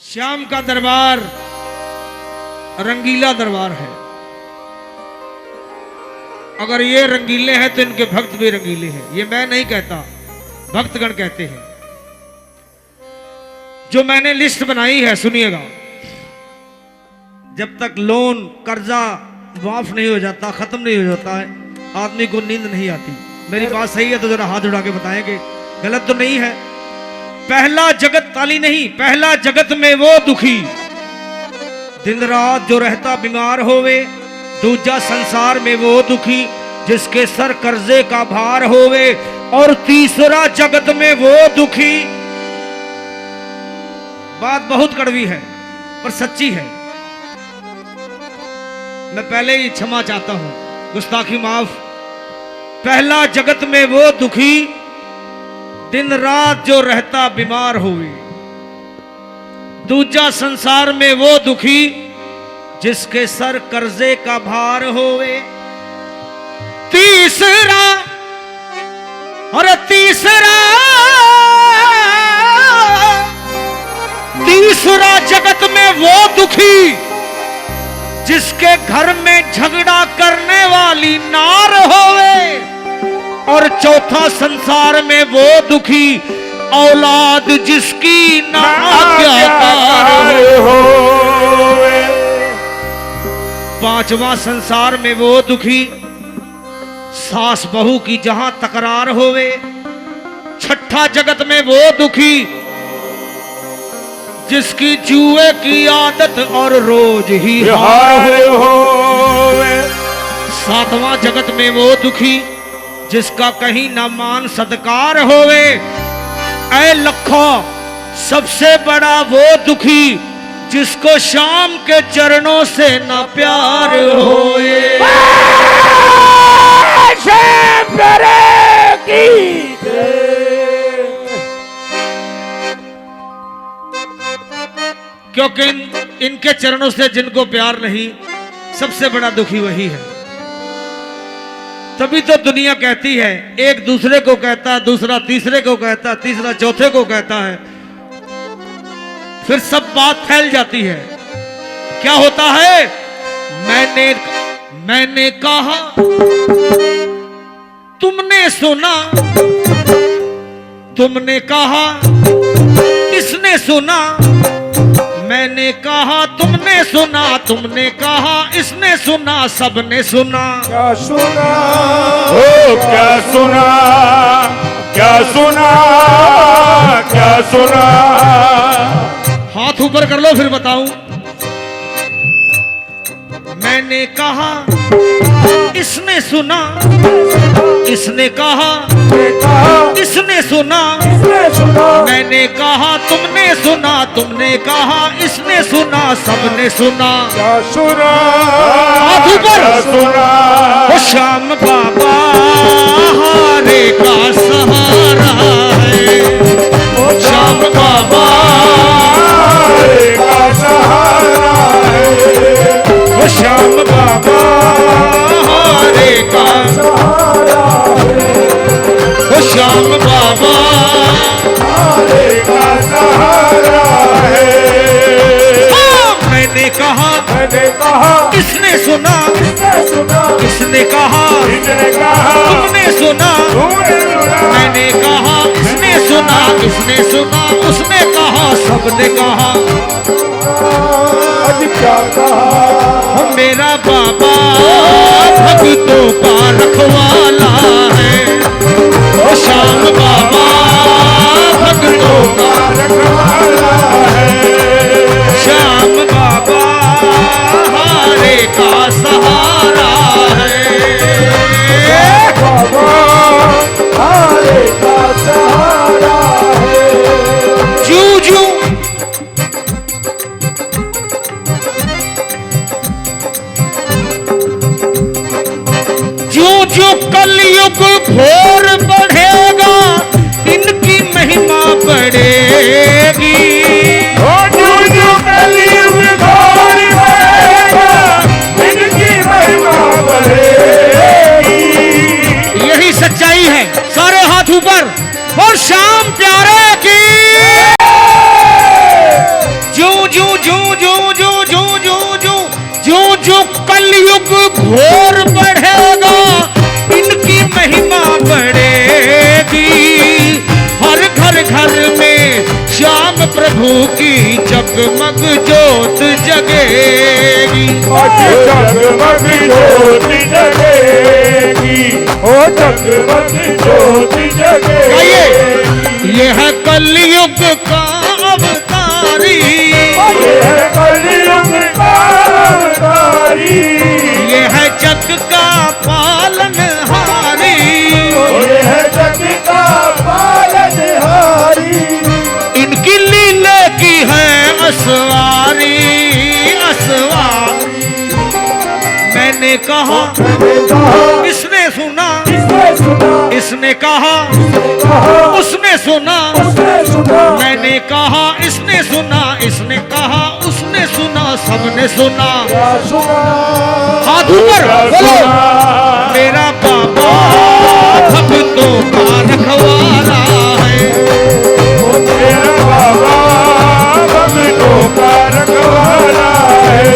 श्याम का दरबार रंगीला दरबार है। अगर ये रंगीले हैं तो इनके भक्त भी रंगीले हैं। ये मैं नहीं कहता, भक्तगण कहते हैं। जो मैंने लिस्ट बनाई है सुनिएगा। जब तक लोन कर्जा माफ नहीं हो जाता, खत्म नहीं हो जाता है, आदमी को नींद नहीं आती। मेरी बात सही है तो जरा हाथ उठा के बताएंगे, गलत तो नहीं है। पहला जगत ताली नहीं, पहला जगत में वो दुखी दिन रात जो रहता बीमार होवे। दूजा संसार में वो दुखी जिसके सर कर्जे का भार होवे। और तीसरा जगत में वो दुखी, बात बहुत कड़वी है पर सच्ची है। मैं पहले ही क्षमा चाहता हूं, गुस्ताखी माफ। पहला जगत में वो दुखी दिन रात जो रहता बीमार हुए। दूजा संसार में वो दुखी जिसके सर कर्जे का भार होवे। तीसरा और तीसरा जगत में वो दुखी जिसके घर में झगड़ा करने वाली नार होवे। और चौथा संसार में वो दुखी औलाद जिसकी ना आज्ञाकार होवे। पांचवा संसार में वो दुखी सास बहू की जहां तकरार होवे। छठा जगत में वो दुखी जिसकी जुए की आदत और रोज ही हार होवे। सातवां जगत में वो दुखी जिसका कहीं ना मान सत्कार होवे। ऐ लखो सबसे बड़ा वो दुखी जिसको शाम के चरणों से ना प्यार होए। क्योंकि इनके चरणों से जिनको प्यार नहीं, सबसे बड़ा दुखी वही है। तभी तो दुनिया कहती है, एक दूसरे को कहता, दूसरा तीसरे को कहता, तीसरा चौथे को कहता है, फिर सब बात फैल जाती है। क्या होता है? मैंने कहा, तुमने सुना, तुमने कहा, इसने सुना। मैंने कहा, तुमने सुना, तुमने कहा, इसने सुना, सबने सुना। क्या सुना? ओ क्या सुना? क्या सुना? क्या सुना? हाथ ऊपर कर लो फिर बताऊं। मैंने कहा, इसने सुना, इसने कहा, इसने सुना। मैंने कहा, तुमने सुना, तुमने कहा, इसने सुना, सबने सुना। क्या सुना? हाथ ऊपर। क्या सुना? वो श्याम बाबा हारे का सहारा है। वो श्याम बाबा हारे का सहारा है। वो श्याम बाबा हारे का सहारा है। वो श्याम बाबा हारे का सहारा है। मैंने कहा, इसने सुना, इसने सुना, इसने कहा, इसने कहा, तुमने सुना। तूने सुना। मैंने कहा, इसने सुना, इसने सुना, उसने कहा, सबने कहा। आज क्या कहा? मेरा बाबा भक्तों का रखवाला है। वो श्याम बाबा भक्तों का रखवाला है। श्याम बाबा हारे का सहारा है। बाबा हारे का सहारा है। जू जो कलयुग घोर बढ़ेगा, इनकी महिमा बढ़ेगी। प्रभु की जगमग जोत जगेगी। आज जगमग ज्योति जगेगी, ओ जगमग ज्योति जगेगी। ये है कलयुग का अवतारी, ये है कलयुग का अवतारी, ये है जग का पालनहारी, ये है जग का पालनहारी। इनकी लीले की है असवारी, असवारी। मैंने कहा इसने सुना, इसने कहा उसने सुना, मैंने कहा इसने सुना, इसने कहा उसने सुना, सबने सुना। हाथ ऊपर बोलो, मेरा बाबा भक्तों का रखवाला है, मेरा बाबा भक्तों का रखवाला है।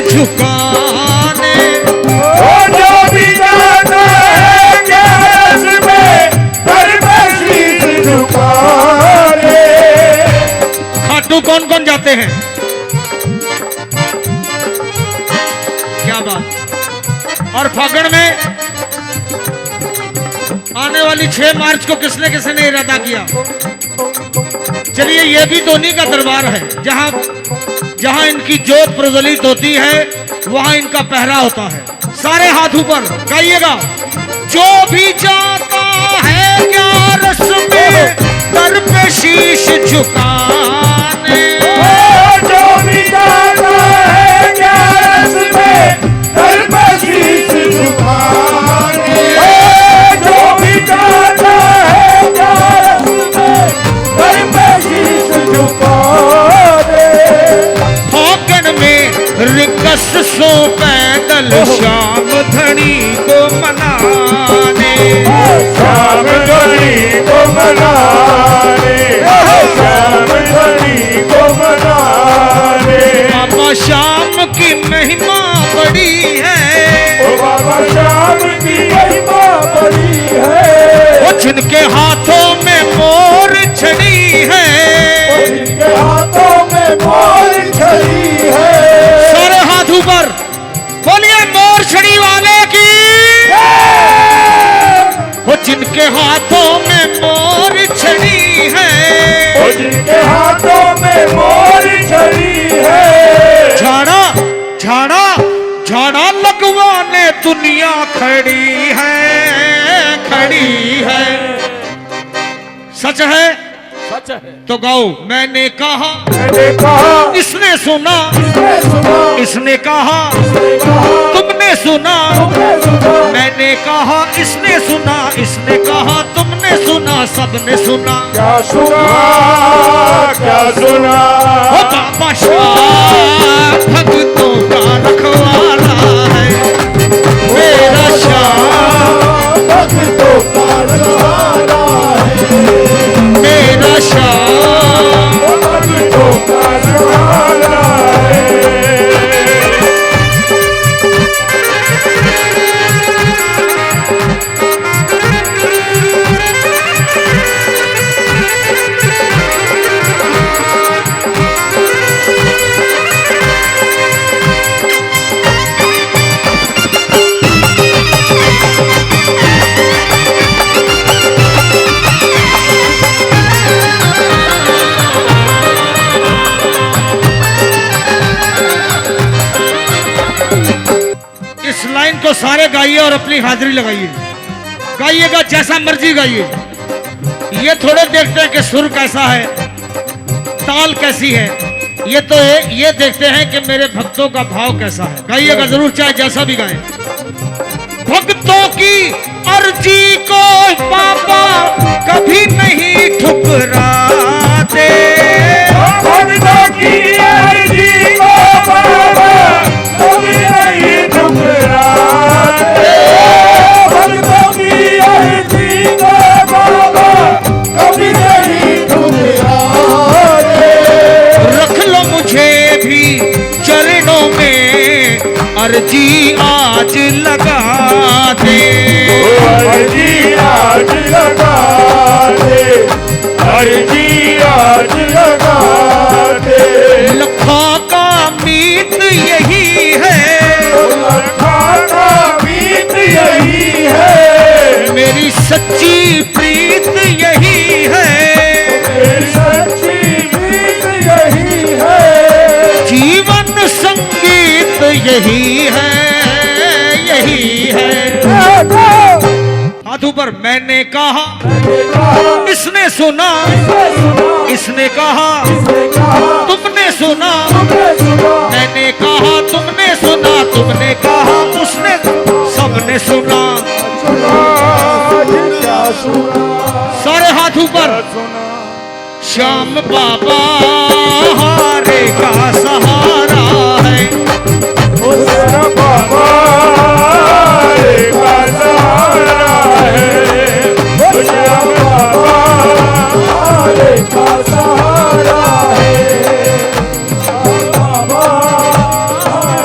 झुकाने, वो जो भी जाता है ग्यारस में पर शीश झुकाने। खाटू कौन कौन जाते हैं? क्या बात। और फागुन में आने वाली 6 मार्च को किसने किसने इरादा किया? चलिए, ये भी धोनी का दरबार है, जहां जहां इनकी जोत प्रज्वलित होती है वहां इनका पहरा होता है। सारे हाथ ऊपर गाइएगा। जो भी जाता है ग्यारस में दर पे शीश झुकाने, जो भी जाता है ग्यारस में दर पे शीश झुकाने, जो भी जाता है ग्यारस में दर पे शीश झुकाने। रिकस सो पैदल श्याम धनी को मनाने, श्याम धनी को मनाने, श्याम धनी को मनाने। बाबा श्याम की महिमा बड़ी है, ओ बाबा श्याम की महिमा बड़ी है। वो जिनके हाथों में मोर छड़ी है, वो जिनके हाथों में मोर छड़ी है। ऊपर बोलिए मोर छड़ी वाले की, वो जिनके हाथों में मोर छड़ी है, वो जिनके हाथों में मोर छड़ी है। झाड़ा झाड़ा झाड़ा लगवाने दुनिया खड़ी है, खड़ी है। सच है, सच है तो गाओ। मैंने कहा इसने सुना, इसने कहा तुमने सुना, मैंने कहा इसने सुना, इसने कहा तुमने सुना, सबने सुना। क्या सुना, क्या सुना। ओ बाबा श्याम भक्तों का रखवाला है, मेरा श्याम भक्तों का रखवाला है, मेरा श्याम भक्तों का रखवाला है। को सारे गाइए और अपनी हाजिरी लगाइए, गाइएगा जैसा मर्जी गाइए। ये थोड़े देखते हैं कि सुर कैसा है, ताल कैसी है, ये देखते हैं कि मेरे भक्तों का भाव कैसा है। गाइएगा जरूर, चाहे जैसा भी गाएं। भक्तों की अर्जी को बाबा कभी नहीं ठुकराते, अर्जी आज लगा दे, अर्जी आज लगा दे, अर्जी आज लगा दे। लखों का मीत यही है, लखों का मीत यही है, मेरी सच्ची प्रीत यही है, मेरी सच्ची प्रीत यही है, जीवन संगीत यही है, यही है। हाथों पर मैंने कहा, इसने सुना, इसने कहा, तुमने सुना, मैंने कहा, तुमने सुना, तुमने कहा, उसने, सबने सुना। सारे हाथ ऊपर। श्याम बाबा हारे का सहारा है, बाबा रे का सहारा है, बाबा रे का सहारा है, बाबा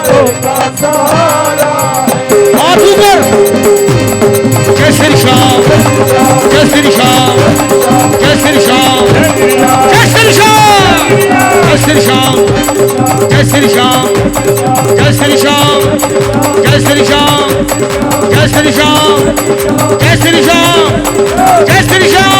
रे का सहारा है। हाथ ऊपर। जय श्री श्याम, जय श्री श्याम, जय श्री श्याम, जय श्री श्याम, जय श्री श्याम, जय श्री श्याम, जय श्री श्याम, जय श्री श्याम, जय श्री श्याम, जय श्री श्याम, जय श्री श्याम।